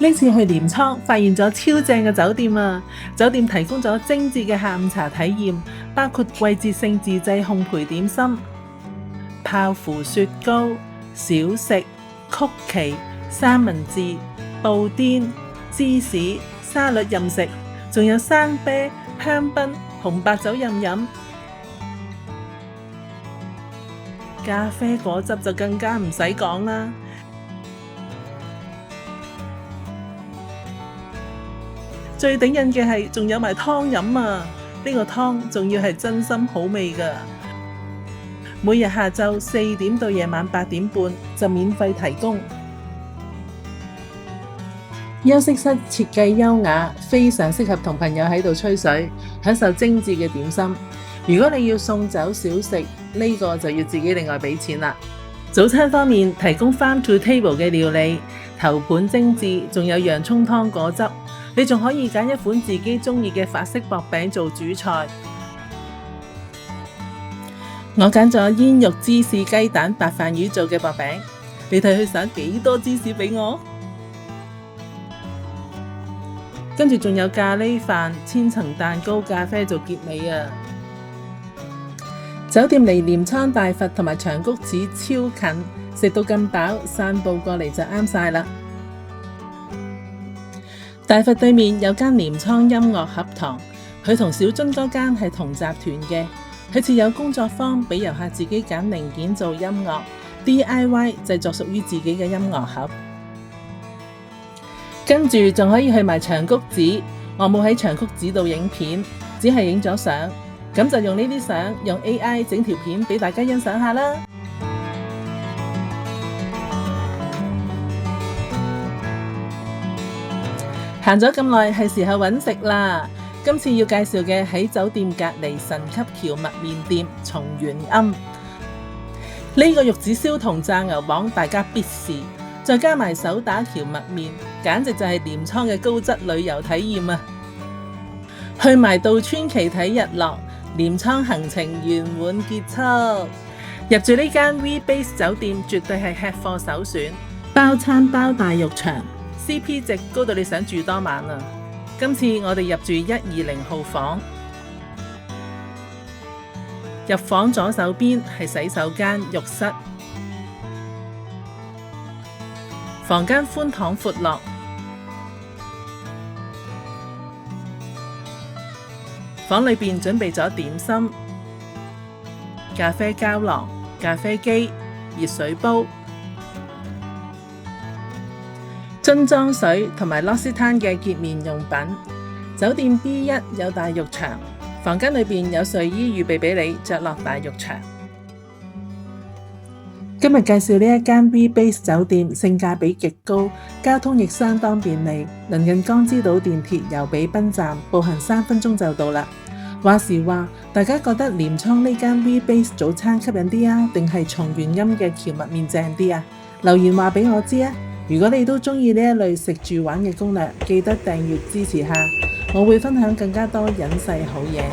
呢次去鎌倉發現咗超正嘅酒店啊！酒店提供咗精緻嘅下午茶體驗，包括季節性自製烘焙點心、泡芙雪糕、小食、曲奇、三文治、布甸、芝士、沙律任食，仲有生啤、香檳、紅白酒任飲。咖啡果汁就更加唔使講啦。最頂癮嘅係仲有埋湯飲啊！呢個湯仲要係真心好味㗎。每日下晝4點到夜晚8點半就免費提供。休息室設計優雅，非常適合同朋友喺度吹水，享受精緻嘅點心。如果你要送走小食，呢個就要自己另外俾錢啦。早餐方面提供 farm to table 嘅料理，頭盤精緻，仲有洋蔥湯果汁。你仲可以揀一款自己鍾意嘅法式薄餅做主菜。我揀咗煙肉芝士雞蛋白飯魚做嘅薄餅，你睇佢撒幾多芝士俾我？跟住仲有咖喱飯、千層蛋糕、咖啡做結尾啊！酒店離鎌倉大佛同埋長谷寺超近，食到咁飽，散步過嚟就啱晒啦。大佛對面有間鎌倉音樂盒堂，佢同小津嗰間係同集團嘅，佢設有工作坊俾遊客自己揀零件做音樂 ，DIY 製作屬於自己嘅音樂盒。跟住仲可以去埋長谷寺，我冇喺長谷寺度影片，只係影咗相，咁就用呢啲相用 AI 整條片俾大家欣賞下啦。行咗咁耐，係時候揾食啦。今次要介紹嘅喺酒店隔離神級蕎麥麵店松原庵。呢個玉子燒同炸牛膀大家必試，再加埋手打蕎麥麵，簡直就係鎌倉嘅高質旅遊體驗啊！去埋渡川崎睇日落，鎌倉行程圓滿結束。入住呢間 V-Base 酒店絕對係吃貨首選，包餐包大浴場。CP 值高到你想住多晚啊！今次我哋入住120號房，入房左手邊係洗手間、浴室，房間寬敞闊落，房裏邊準備咗點心、咖啡膠囊、咖啡機、熱水煲、樽裝水同埋 L'Occitane 嘅潔面用品。酒店 B1 有大浴場，房間裏邊有睡衣預備俾你着落大浴場。今日介紹呢一間 V-Base 酒店，性價比極高，交通亦相當便利，鄰近江之島電鐵由比濱站，步行3分鐘就到啦。話時話，大家覺得鎌倉呢間 V-Base 早餐吸引啲啊，定係松原庵嘅蕎麥麵正啲啊？留言話俾我知啊！如果你都鍾意呢一類食住玩嘅攻略，記得訂閱支持下，我會分享更加多隱世好嘢。